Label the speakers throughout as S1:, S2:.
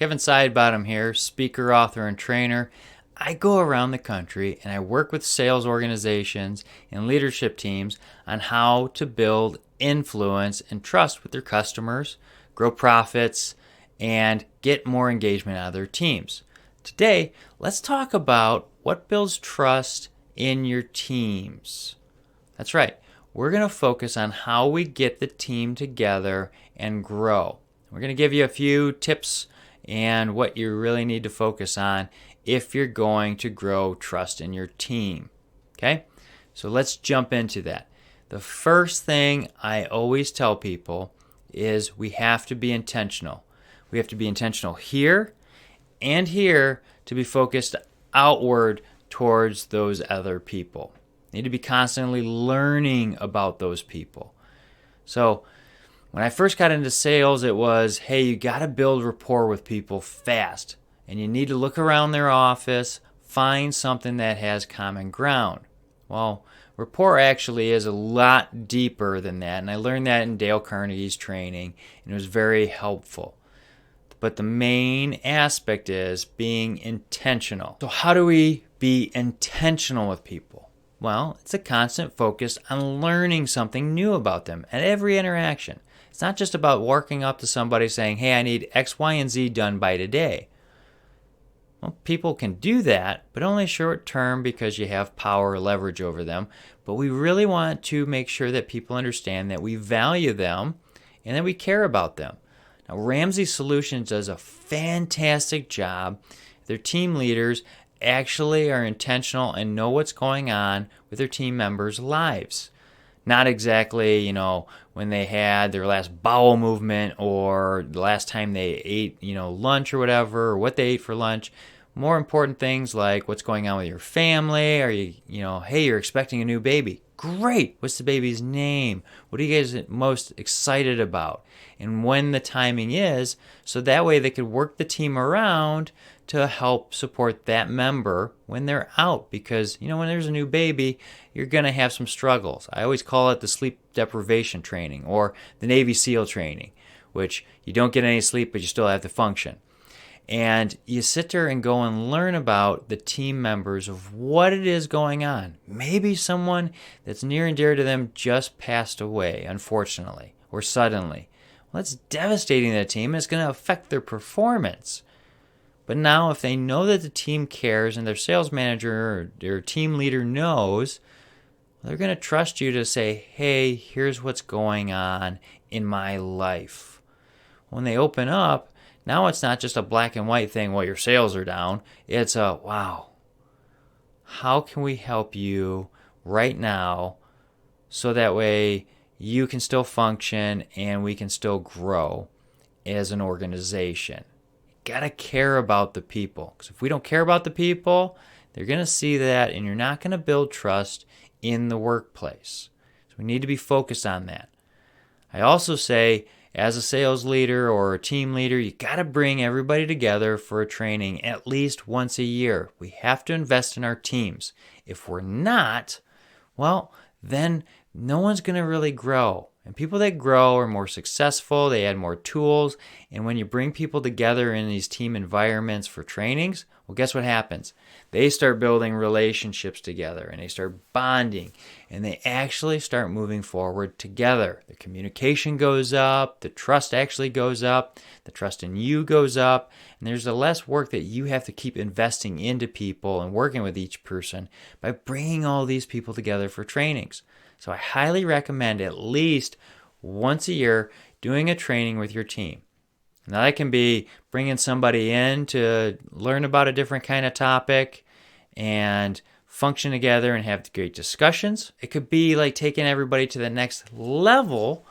S1: Kevin Sidebottom here, speaker, author, and trainer. I go around the country and I work with sales organizations and leadership teams on how to build influence and trust with their customers, grow profits, and get more engagement out of their teams. Today, let's talk about what builds trust in your teams. That's right. We're going to focus on how we get the team together and grow. We're going to give you a few tips and what you really need to focus on if you're going to grow trust in your team. Okay? So let's jump into that. The first thing I always tell people is we have to be intentional. We have to be intentional here and here to be focused outward towards those other people. Need to be constantly learning about those people. So when I first got into sales, it was, hey, you got to build rapport with people fast. And you need to look around their office, find something that has common ground. Well, rapport actually is a lot deeper than that. And I learned that in Dale Carnegie's training, and it was very helpful. But the main aspect is being intentional. So how do we be intentional with people? Well, it's a constant focus on learning something new about them at every interaction. It's not just about walking up to somebody saying, hey, I need X, Y, and Z done by today. Well, people can do that, but only short term because you have power or leverage over them. But we really want to make sure that people understand that we value them and that we care about them. Now, Ramsey Solutions does a fantastic job. Their team leaders actually are intentional and know what's going on with their team members' lives. Not exactly, when they had their last bowel movement or the last time they ate, lunch or whatever, or what they ate for lunch. More important things like what's going on with your family. Are you, hey, you're expecting a new baby. Great. What's the baby's name? What are you guys most excited about? And when the timing is, so that way they could work the team around to help support that member when they're out. Because, when there's a new baby, you're going to have some struggles. I always call it the sleep deprivation training or the Navy SEAL training, which you don't get any sleep, but you still have to function. And you sit there and go and learn about the team members of what it is going on. Maybe someone that's near and dear to them just passed away, unfortunately, or suddenly. Well, that's devastating to the team, and it's going to affect their performance. But now if they know that the team cares and their sales manager or their team leader knows, they're going to trust you to say, hey, here's what's going on in my life. When they open up, now it's not just a black and white thing, well, your sales are down. It's a, wow, how can we help you right now so that way you can still function and we can still grow as an organization? You got to care about the people. Because if we don't care about the people, they're going to see that and you're not going to build trust in the workplace. So we need to be focused on that. I also say, as a sales leader or a team leader, you got to bring everybody together for a training at least once a year. We have to invest in our teams. If we're not, well, then no one's going to really grow. And people that grow are more successful, they add more tools. And when you bring people together in these team environments for trainings, well, guess what happens? They start building relationships together and they start bonding and they actually start moving forward together. The communication goes up, the trust actually goes up, the trust in you goes up, and there's a less work that you have to keep investing into people and working with each person by bringing all these people together for trainings. So I highly recommend at least once a year doing a training with your team. Now that can be bringing somebody in to learn about a different kind of topic and function together and have great discussions. It could be like taking everybody to the next level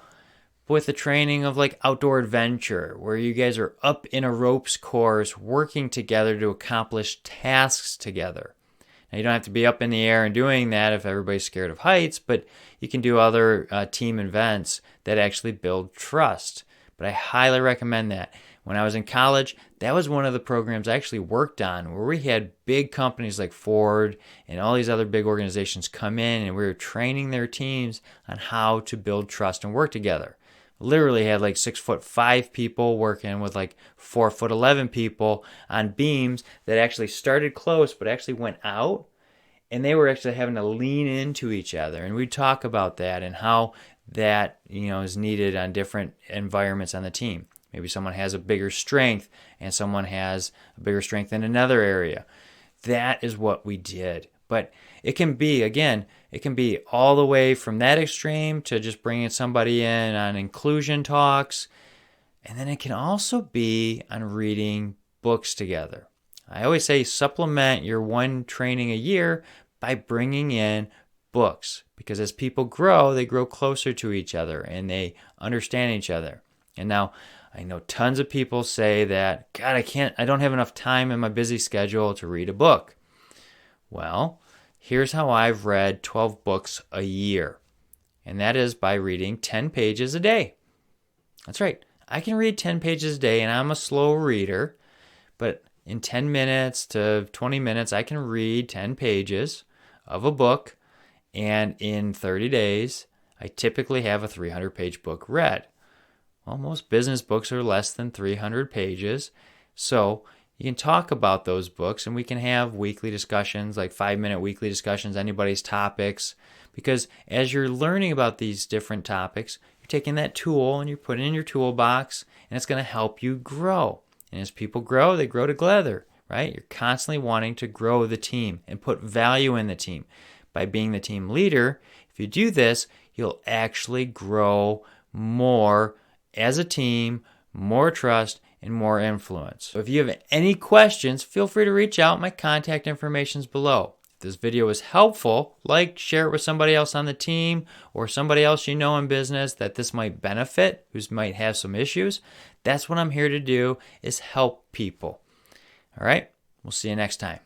S1: with the training of like outdoor adventure, where you guys are up in a ropes course working together to accomplish tasks together. Now, you don't have to be up in the air and doing that if everybody's scared of heights, but you can do other team events that actually build trust. But I highly recommend that. When I was in college, that was one of the programs I actually worked on, where we had big companies like Ford and all these other big organizations come in and we were training their teams on how to build trust and work together. literally had like 6'5" people working with like 4'11" people on beams that actually started close but actually went out, and they were actually having to lean into each other. And we talk about that and how that is needed on different environments on the team. Maybe someone has a bigger strength and someone has a bigger strength in another area. That is what we did. But it can be, again, it can be all the way from that extreme to just bringing somebody in on inclusion talks. And then it can also be on reading books together. I always say supplement your one training a year by bringing in books, because as people grow, they grow closer to each other and they understand each other. And now I know tons of people say that, God, I don't have enough time in my busy schedule to read a book. Well, here's how I've read 12 books a year, and that is by reading 10 pages a day. That's right. I can read 10 pages a day, and I'm a slow reader, but in 10 minutes to 20 minutes, I can read 10 pages of a book, and in 30 days, I typically have a 300-page book read. Well, most business books are less than 300 pages, so you can talk about those books, and we can have weekly discussions, like 5-minute weekly discussions, anybody's topics, because as you're learning about these different topics, you're taking that tool and you're putting it in your toolbox, and it's going to help you grow. And as people grow, they grow together, right? You're constantly wanting to grow the team and put value in the team. By being the team leader, if you do this, you'll actually grow more as a team, more trust, and more influence. So if you have any questions, feel free to reach out. My contact information is below. If this video was helpful, share it with somebody else on the team or somebody else you know in business that this might benefit, who might have some issues. That's what I'm here to do, is help people. All right, we'll see you next time.